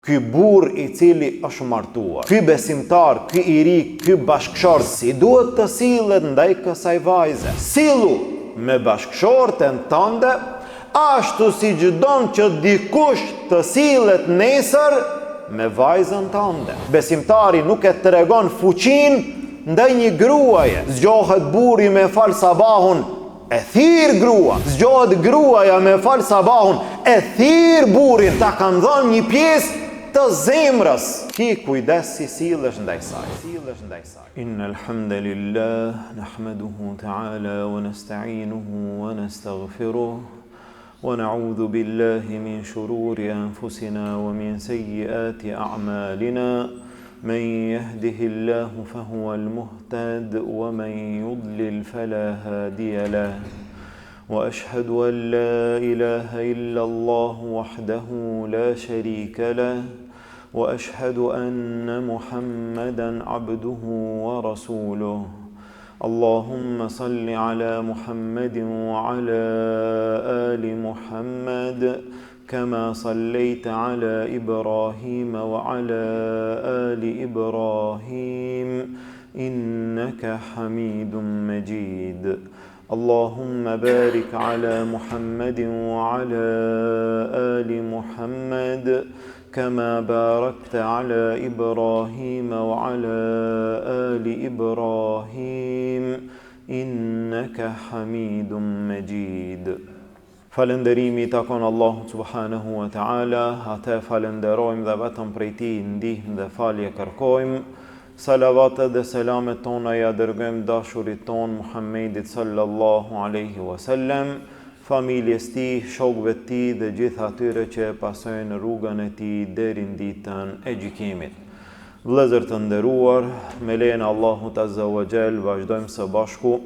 ky burr I cili është martuar, ky besimtar, ky I ri, ky bashkëshort, si duhet të sillet ndaj kësaj vajze? Sillu me bashkëshorten tënde, ashtu si don që dikush të sillet nesër me vajzën tënde. Besimtari nuk e tregon fuqinë ndaj një gruaje. Zgjohet burri me fal sabahun, e thirr grua. Zgjohet gruaja me fal sabahun, e thirr burrin. Ta kanë dhënë një pjesë të zemrës. Ki kujdes si sillesh ndaj saj. Innal hamdalillah nahmaduhu ta'ala wa nasta'inuhu wa nastaghfiruh wa na'udhu billahi min shururi anfusina wa min sayyiati a'malina. من يهده الله فهو المهتد ومن يضلل فلا هادي له وأشهد أن لا إله إلا الله وحده لا شريك له وأشهد أن محمدا عبده ورسوله اللهم صل على محمد وعلى آل محمد كما صليت على إبراهيم وعلى آل إبراهيم إنك حميد مجيد اللهم بارك على محمد وعلى آل محمد كما باركت على إبراهيم وعلى آل إبراهيم إنك حميد مجيد Falënderimi takon Allahu subhanahu wa ta'ala, atë falenderojmë dhe vetëm prej tij ndihmë dhe falje kërkojmë. Salavatet dhe selamet tona ja dërgojmë dashurit ton Muhammedit sallallahu alaihi wasallam, familjes tij, shokëve të tij dhe gjithë atyre që e pasojnë rrugën e tij deri në ditën e gjykimit. Vëllezër të nderuar, me lejen e Allahut azza wa jall vazhdojmë së bashku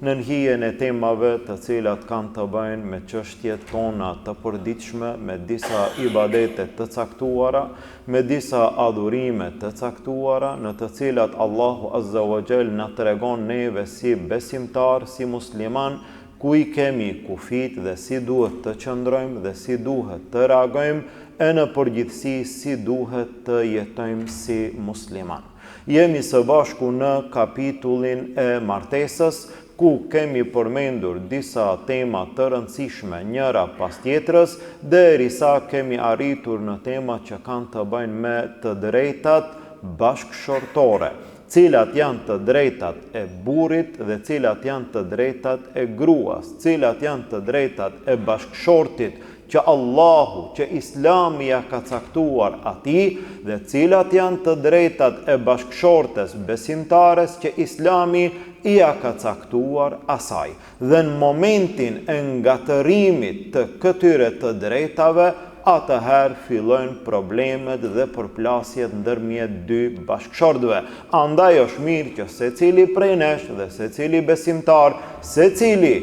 në hijen e temave të cilat kanë të bëjnë me çështjet tona të përditshme, me disa ibadete të caktuara, me disa adhurime të caktuara, në të cilat Allahu azza wa jall na tregon neve si besimtar, si musliman, ku I kemi kufit dhe si duhet të qëndrojmë dhe si duhet të reagojmë, e në përgjithësi si duhet të jetojmë si musliman. Jemi së bashku në kapitullin e martesës, ku kemi përmendur disa tema të rëndësishme njëra pas tjetrës, derisa kemi arritur në tema që kanë të bëjnë me të drejtat bashkëshortore, cilat janë të drejtat e burrit dhe cilat janë të drejtat e gruas, cilat janë të drejtat e bashkëshortit që Allahu, që Islami ja ka caktuar atij, dhe cilat janë të drejtat e bashkëshortes besimtares që Islami I ja ka caktuar asaj. Dhe në momentin e ngatërimit të këtyre të drejtave, atëherë fillojnë problemet dhe përplasjet ndërmjet dy bashkëshortëve. Andaj është mirë që secili prej nesh dhe secili besimtar, secili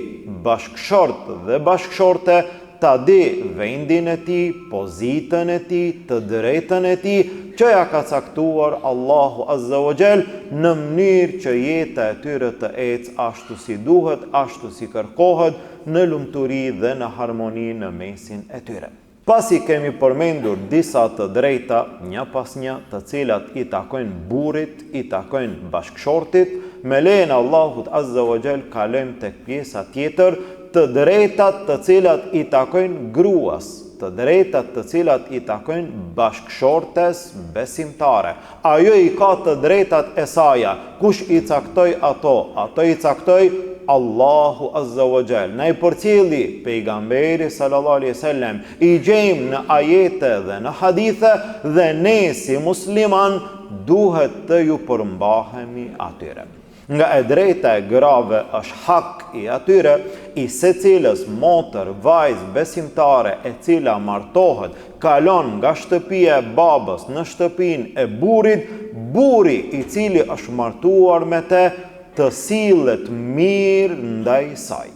bashkëshort dhe bashkëshorte ta di vendin e tij, pozitën e tij, të drejtën e tij, që ja ka caktuar Allahu azza wa jall në mënyrë që jeta e tyre të ecë ashtu si duhet, ashtu si kërkohet, në lumturi dhe në harmoni në mesin e tyre. Pasi kemi përmendur disa të drejta, një pas një, të cilat I takojnë burrit, I takojnë bashkëshortit, me lejen e Allahut azza wa jall kalojmë tek pjesa tjetër, të drejtat të cilat I takojnë gruas, të drejtat të cilat I takojnë bashkëshortes besimtare. Ajo I ka të drejtat e saja. Kush I caktoi ato? Ato I caktoi Allahu azza wa jall. Na I përcjelli pejgamberi sallallahu alaihi wasallam. I gjejmë në ajete dhe në hadithe dhe ne si musliman duhet të ju përmbahemi atyre. Nga e drejta e grave është hak I atyre, I secilës motër, vajzë besimtare e cila martohet, kalon nga shtëpia e babës në shtëpinë e burrit, burri I cili është martuar me të sillet mirë ndaj saj.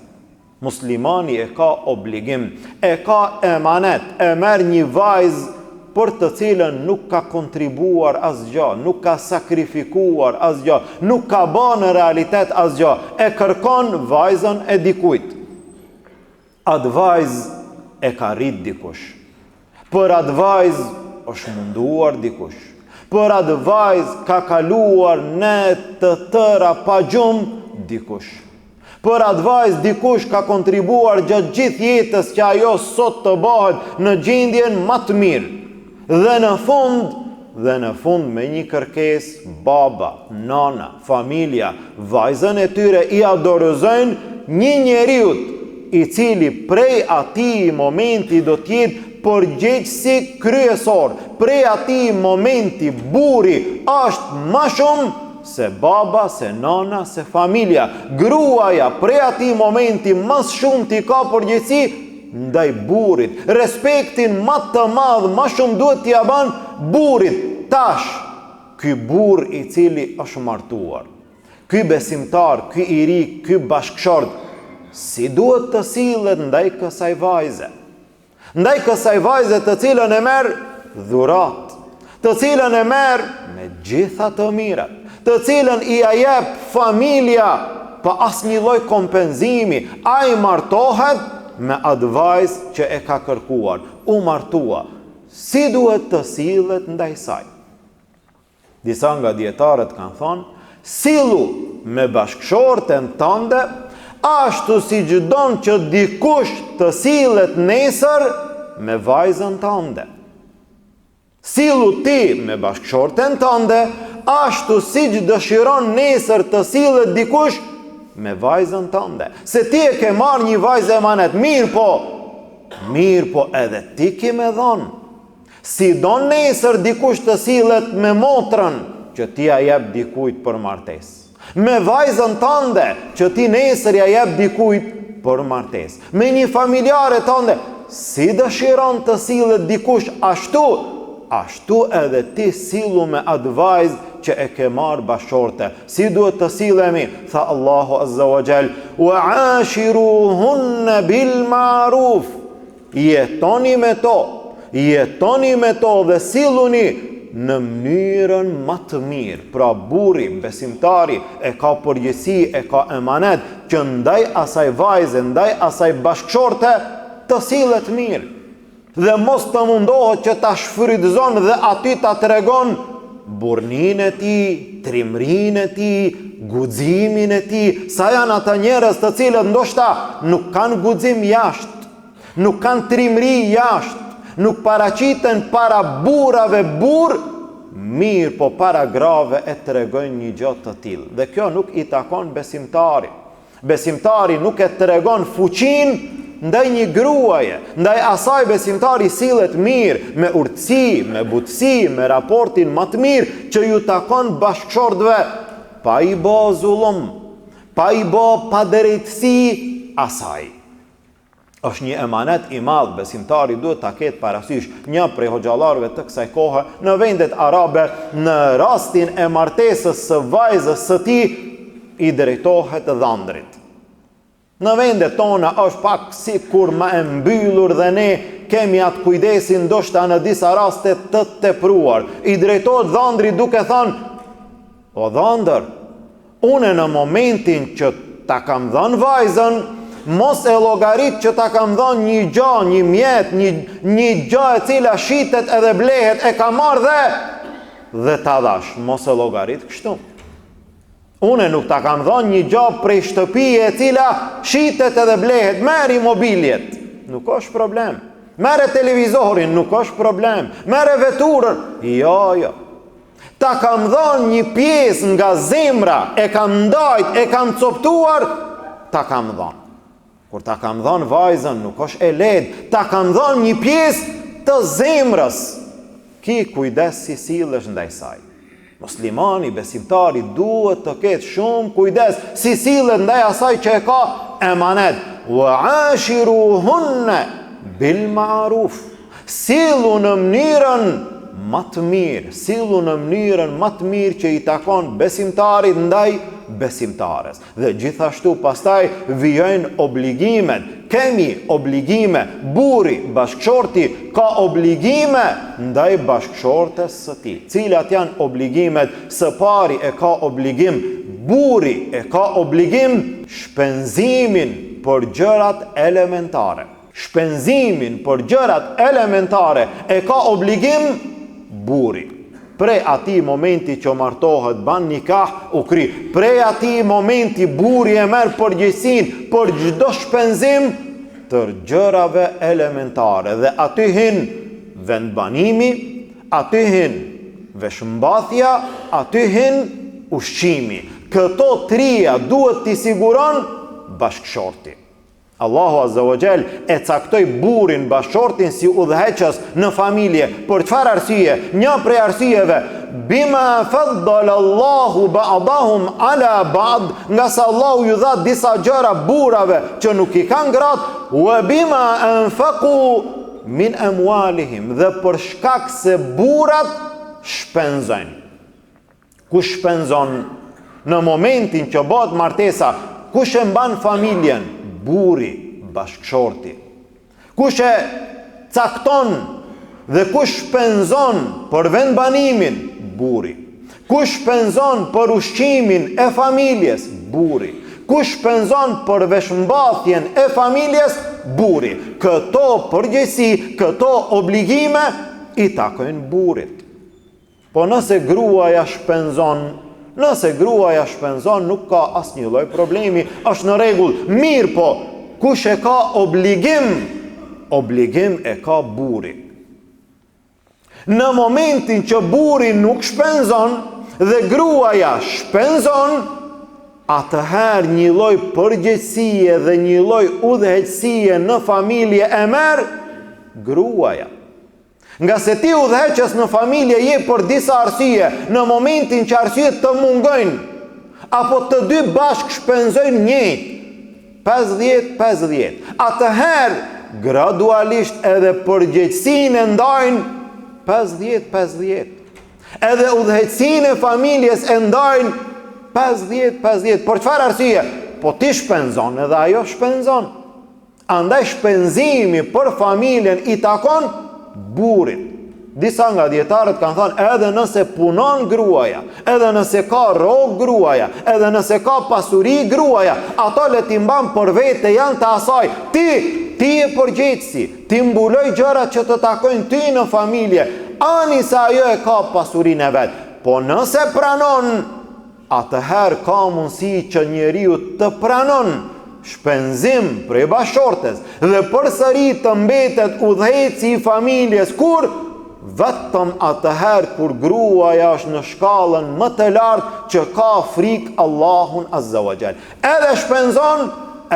Muslimani e ka obligim, e ka emanet, e merr një vajzë për të cilën nuk ka kontribuar asgjë, nuk ka sakrifikuar asgjë, nuk ka bërë në realitet asgjë, e kërkon vajzën e dikujt. Atë vajzë e ka rrit dikush. Për atë vajzë është munduar dikush. Për atë vajzë ka kaluar në të tëra pa gjumë dikush. Për atë vajzë dikush ka kontribuar gjatë gjithë jetës që ajo sot të bëhet në gjendjen më të mirë. Dhe në fund me një kërkesë, baba, nana, familja, vajzën e tyre i adorëzojnë një njeriut i cili prej atij momenti do t'jetë përgjegjësi kryesor. Prej atij momenti burri është më shumë se baba, se nana, se familja. Gruaja prej atij momenti më shumë t'i ka përgjegjësi ndaj burrit. Respektin më të madh më shumë duhet t'i ban burrit. Tash, ky burr i cili është martuar, ky besimtar, ky i ri, ky bashkëshort, si duhet të sillet ndaj kësaj vajze? Ndaj kësaj vajze të cilën e merr dhurat, të cilën e merr me gjitha të mirat, të cilën i jep familja pa asnjë lloj kompenzimi. Ai martohet me atë vajzë që e ka kërkuar, u martua. Si duhet të sillet ndaj saj? Disa nga dietarët kanë thonë, sillu me bashkëshorten tënde ashtu si don që dikush të sillet nesër me vajzën tënde. Sillu ti me bashkëshorten tënde ashtu si dëshiron nesër të sillet dikush me vajzën tënde. Se ti e ke marrë një vajzë emanet, mirë po edhe ti ke me dhonë. Si don nesër dikush të sillet me motrën që ti ja jep dikujt për martesë. Me vajzën tënde që ti nesër ja jep dikujt për martesë. Me një familjare tënde, si dëshiron të sillet dikush ashtu edhe ti sillu me atë vajzë që e ke marrë bashkëshorte. Si duhet të sillemi? Tha Allahu Azza wa Jall, wa ashiruhunna bil ma'ruf. Jetoni me to dhe silluni në mënyrën më të mirë. Pra burri, besimtari, e ka përgjegjësi, e ka emanet që ndaj asaj vajze, ndaj asaj bashkëshorte të sillet mirë. Dhe mos të mundohet që ta shfrytëzon dhe aty ta tregon burrnin e tij, trimrin e tij, guximin e tij. Sa janë ata njerëz të cilët ndoshta nuk kanë guxim jashtë, nuk kanë trimri jashtë, nuk paraqiten para burrave burr, mirë po para grave e tregojnë një gjë të tillë. Dhe kjo nuk i takon besimtarit. Besimtari nuk e tregon fuqinë ndaj një gruaje, ndaj asaj besimtari sillet mirë, me urtësi, me butësi, me raportin më të mirë që ju takon bashkëshortëve, pa i bë zullum, pa i bë padrejtësi asaj. Është një emanet i madh, besimtari duhet ta ketë parasysh. Një prej hoxhallarëve të kësaj kohe në vendet arabe, në rastin e martesës së vajzës së tij, i drejtohet dhëndrit. Në vendet tona është pak si kur ma e mbyllur dhe ne kemi atë kujdesin ndoshta në disa raste të tepruar. I drejtohet dhëndrit duke thënë, o dhëndër, une në momentin që ta kam dhënë vajzën, mos e llogarit që ta kam dhënë një gjë, një mjet, një gjë e cila shitet edhe blehet, e ka marrë dhe ta dhash, mos e llogarit kështu. Une nuk ta kam dhënë një gjë prej shtëpie e cila shitet edhe blehet, merri mobiljet, nuk është problem. Merre televizorin, nuk është problem. Merre veturën, jo. Ta kam dhënë një pjesë nga zemra, e kam ndajt, e kam coptuar, ta kam dhënë. Kur ta kam dhënë vajzën, nuk është e lehtë, ta kam dhënë një pjesë të zemrës. Ki kujdes si sillesh ndaj saj. Muslimani, besimtari duhet të ketë shumë kujdes si sillet ndaj asaj që e ka emanet. Wa ashiruhunna bil ma'ruf. Sillu në mënyrën më të mirë, sillu në mënyrën më të mirë që i takon besimtarit ndaj besimtares. Dhe gjithashtu pastaj vijojnë obligimet. Kemi obligime, burri, bashkëshorti ka obligime ndaj bashkëshortes së tij. Cilat janë obligimet? Së pari e ka obligim burri, e ka obligim shpenzimin për gjërat elementare. Shpenzimin për gjërat elementare e ka obligim buri. Prej ati momenti që martohet, ban nikah, u kry. Prej ati momenti buri e merë përgjegjësinë për çdo shpenzim të gjërave elementare. Dhe aty hin vendbanimi, aty hin veshmbathja, aty hin ushqimi. Këto trija duhet t'i siguron bashkëshorti. Allahu Azza wa Jall e caktoi burrin bashkëshortin si udhëheqës në familje. Për çfarë arsye? Një prej arsyeve, bima faddala Allahu ba'dahum ala ba'd, nga sa Allahu ju dha disa gjëra burrave që nuk i kanë gratë, wa bima anfaqu min amwalihim, dhe për shkak se burrat shpenzojnë. Kush shpenzon në momentin që bëhet martesa? Kush e mban familjen? Burri, bashkëshorti. Kush e cakton dhe kush shpenzon për vendbanimin? Burri. Kush shpenzon për ushqimin e familjes? Burri. Kush shpenzon për veshmbathjen e familjes? Burri. Këto përgjegjësi, këto obligime i takojnë burrit. Po nëse gruaja shpenzon, nuk ka asnjë lloj problemi, është në rregull. Mirë, po kush e ka obligim? Obligim e ka burri. Në momentin që burri nuk shpenzon dhe gruaja shpenzon, atëherë një lloj përgjegjësie dhe një lloj udhëheqësie në familje e merr gruaja. Nga se ti udhëheqës në familje je për disa arsye, në momentin që arsyet të mungojnë, apo të dy bashk shpenzojnë njëjtë, 50-50, atëherë gradualisht edhe përgjegjësinë e ndajnë 50-50. Edhe udhëheqësinë e familjes e ndajnë 50-50. Për çfarë arsye? Po ti shpenzon edhe ajo shpenzon. Andaj shpenzimi për familjen i takon burrit. Disa nga dietarët kanë thënë edhe nëse punon gruaja, edhe nëse ka rrogë gruaja, edhe nëse ka pasuri gruaja, ato le t'i mban për vete, janë të asaj. Ti e përgjegjësi, ti mbuloj gjërat që të takojnë ty në familje, ani se ajo e ka pasurinë e vet. Po nëse pranon, atëherë ka mundësi që njeriu të pranon shpenzim prej bashkëshortes dhe përsëri të mbetet udhëheci i familjes, kur vetëm atëherë kur gruaja është në shkallën më të lartë që ka frikë Allahun Azza wa Jall. Edhe shpenzon,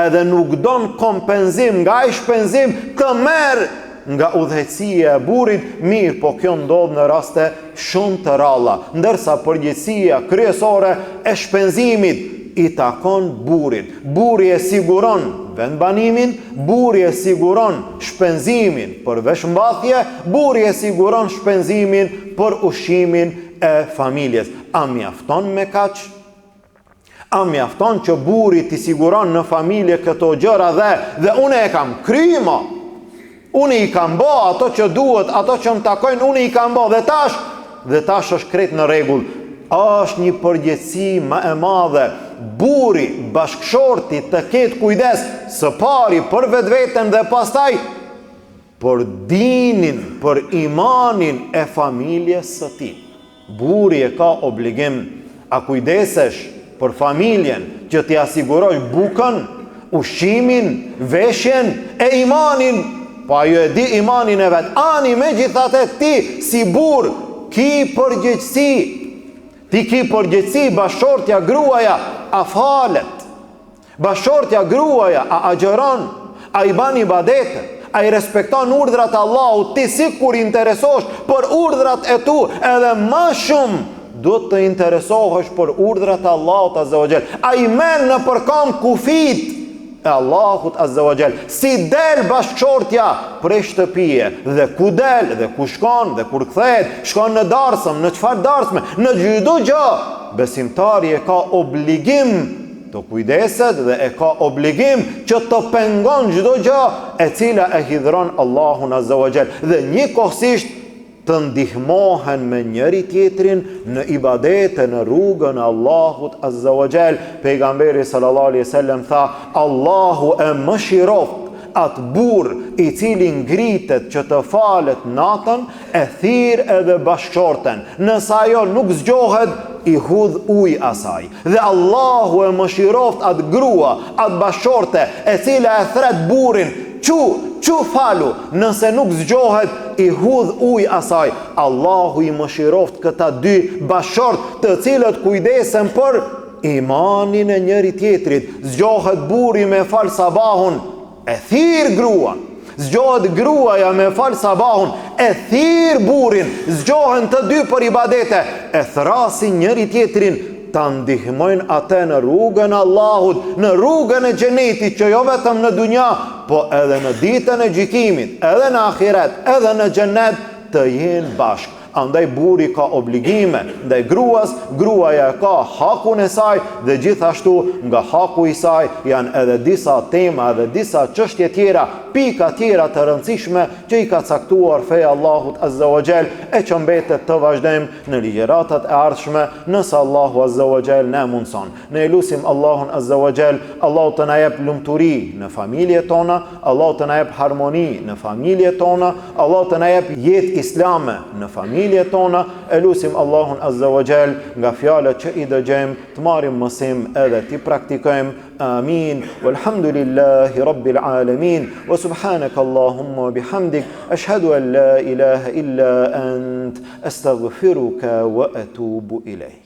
edhe nuk don kompenzim nga ai shpenzim të merr nga udhëhecia e burrit. Mirë, po kjo ndodh në raste shumë të ralla, ndërsa përgjegjësia kryesore e shpenzimit i takon burrit. Burri e siguron vendbanimin, burri e siguron shpenzimin për veshmbathje, burri e siguron shpenzimin për ushqimin e familjes. A mjafton me kaq? A mjafton që burri t'i siguron në familje këto gjëra dhe unë e kam kryma? Unë i kam bë ato që duhet, ato që më takojnë, unë i kam bë dhe tash është krejt në rregull. Është një përgjegjësi më e madhe burri, bashkëshorti të ketë kujdes së pari për vetveten dhe pastaj për dinin, për imanin e familjes së tij. Burri e ka obligim, a kujdesesh për familjen që t'i asigurosh bukën, ushqimin, veshjen e imanin, po ajo e di imanin e vet. Ani megjithatë ti si burr ki përgjegjësi. Ti ki përgjegjësi, bashkëshortja gruaja a falet, bashkëshortja gruaja a agjeron, a i ban ibadete, a i respekton urdhrat e Allahut. Ti sikur interesosh për urdhrat e tu, edhe më shumë duhet të interesohesh për urdhrat e Allahut Azza wa Jall. A i merr në përkam kufit e Allahut Azza wa Jall. Si del bashkëshortja prej shtëpie, dhe ku del, dhe ku shkon, dhe kur kthehet, shkon në darsëm, në çfarë darsme, në çdo gjë, besimtari e ka obligim të kujdeset dhe e ka obligim që të pengon çdo gjë e cila e hidhron Allahun Azza wa Jall, dhe njëkohësisht të ndihmohen me njëri tjetrin në ibadete në rrugën e Allahut Azza wa Jall. Pejgamberi sallallahu alaihi wasallam tha, Allahu e mëshiroft, atë burr i cili ngritet që të falet natën, e thirr edhe bashkëshorten. Nëse ajo nuk zgjohet, i hudh ujë asaj. Dhe Allahu e mëshiroft atë grua, atë bashkëshorte e cila e thret burrin, Çu falu, nëse nuk zgjohet, i hudh ujë asaj. Allahu i mëshiroft këta dy bashkëshort të cilët kujdesen për imanin e njëri tjetrit. Zgjohet burri me fal sabahun, e thirr gruan. Zgjohet gruaja me fal sabahun, e thirr burrin. Zgjohen të dy për ibadete, e thrasin njëri tjetrin, ta ndihmojnë atë në rrugën e Allahut, në rrugën e xhenetit, që jo vetëm në dunja, po edhe në ditën e gjykimit, edhe në ahiret, edhe në xhenet të jenë bashkë. Andaj burri ka obligime ndaj gruas, gruaja ka hakun e saj, dhe gjithashtu nga haku i saj janë edhe disa tema dhe disa çështje tjera, pika tjera të rëndësishme që i ka caktuar feja Allahut Azza wa Jall, e që mbetet të vazhdojmë në ligjëratat e ardhshme, nëse Allahu Azza wa Jall na mundson. Ne lutim Allahun Azza wa Jall, Allahu të na jep lumturi në familjet tona, Allahu të na jep harmoni në familjet tona, Allahu të na jep jetë islame në familjet tona. E lutim Allahun Azza wa Jall nga fjalët që i dëgjojmë të marrim mësim edhe të praktikojmë. Amin. Walhamdulillahi rabbil alamin. Wa subhanaka Allahumma bihamdik, ashhadu an la ilaha illa ant, astaghfiruka wa atubu ilayk.